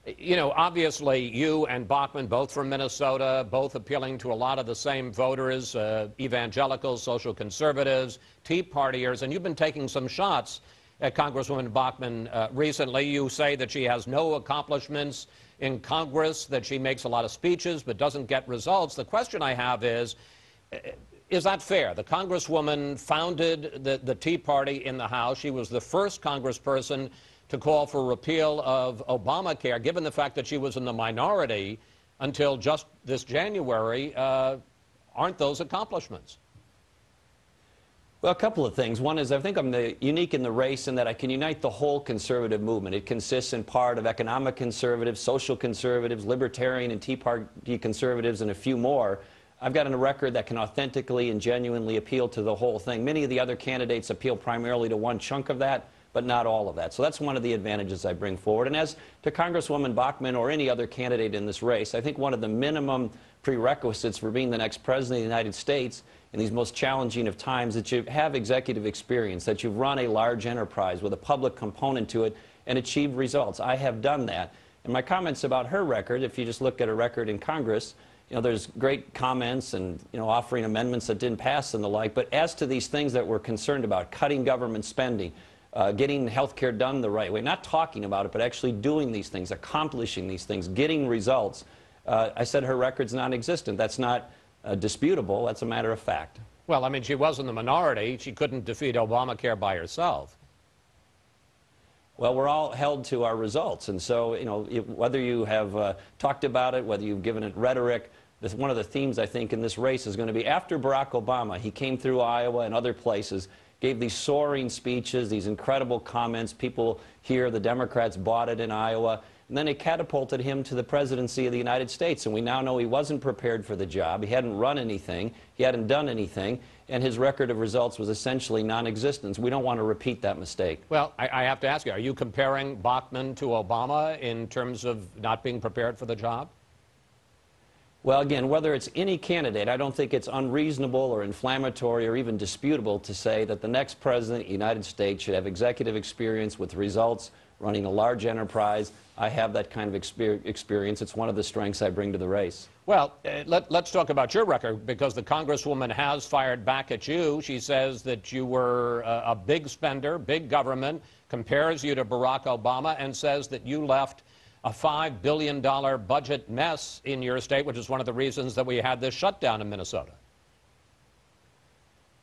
You know, obviously, you and Bachmann, both from Minnesota, both appealing to a lot of the same voters, evangelicals, social conservatives, Tea Partiers, and you've been taking some shots at Congresswoman Bachmann recently. You say that she has no accomplishments in Congress, that she makes a lot of speeches but doesn't get results. The question I have is that fair? The Congresswoman founded the Tea Party in the House. She was the first congressperson to call for repeal of Obamacare. Given the fact that she was in the minority until just this January, aren't those accomplishments? Well, a couple of things. One is I think I'm unique in the race in that I can unite the whole conservative movement. It consists in part of economic conservatives, social conservatives, libertarian and Tea Party conservatives, and a few more. I've got a record that can authentically and genuinely appeal to the whole thing. Many of the other candidates appeal primarily to one chunk of that, but not all of that. So that's one of the advantages I bring forward. And as to Congresswoman Bachmann or any other candidate in this race, I think one of the minimum prerequisites for being the next president of the United States in these most challenging of times that you have executive experience, that you've run a large enterprise with a public component to it and achieved results. I have done that. And my comments about her record, if you just look at her record in Congress, you know, there's great comments and, you know, offering amendments that didn't pass and the like. But as to these things that we're concerned about, cutting government spending, getting health care done the right way, not talking about it, but actually doing these things, accomplishing these things, getting results. I said her record's non-existent. That's not disputable. That's a matter of fact. Well, I mean, she was in the minority. She couldn't defeat Obamacare by herself. Well, we're all held to our results. And so, you know, whether you have talked about it, whether you've given it rhetoric, one of the themes, I think, in this race is going to be after Barack Obama. He came through Iowa and other places, gave these soaring speeches, these incredible comments. People here, the Democrats, bought it in Iowa. And then it catapulted him to the presidency of the United States. And we now know he wasn't prepared for the job. He hadn't run anything. He hadn't done anything. And his record of results was essentially non-existent. We don't want to repeat that mistake. Well, I have to ask you, are you comparing Bachmann to Obama in terms of not being prepared for the job? Well, again, whether it's any candidate, I don't think it's unreasonable or inflammatory or even disputable to say that the next president of the United States should have executive experience with results, running a large enterprise. I have that kind of experience. It's one of the strengths I bring to the race. Well, let's talk about your record, because the Congresswoman has fired back at you. She says that you were a big spender, big government, compares you to Barack Obama, and says that you left a $5 billion budget mess in your state, which is one of the reasons that we had this shutdown in Minnesota.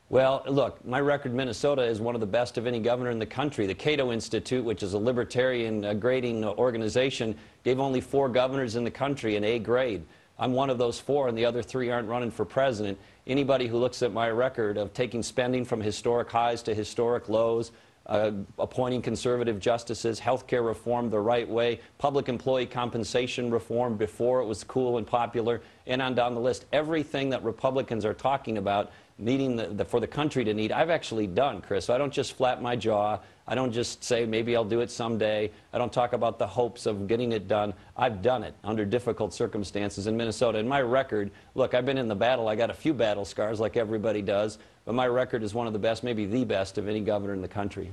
Well, look, my record in Minnesota is one of the best of any governor in the country. The Cato Institute, which is a libertarian grading organization, gave only 4 governors in the country an A grade. I'm one of those 4, and the other 3 aren't running for president. Anybody who looks at my record of taking spending from historic highs to historic lows, appointing conservative justices, health care reform the right way, public employee compensation reform before it was cool and popular, and on down the list, everything that Republicans are talking about needing for the country to need, I've actually done, Chris. So I don't just flap my jaw. I don't just say maybe I'll do it someday. I don't talk about the hopes of getting it done. I've done it under difficult circumstances in Minnesota. And my record, look, I've been in the battle. I got a few battle scars like everybody does, but my record is one of the best, maybe the best of any governor in the country.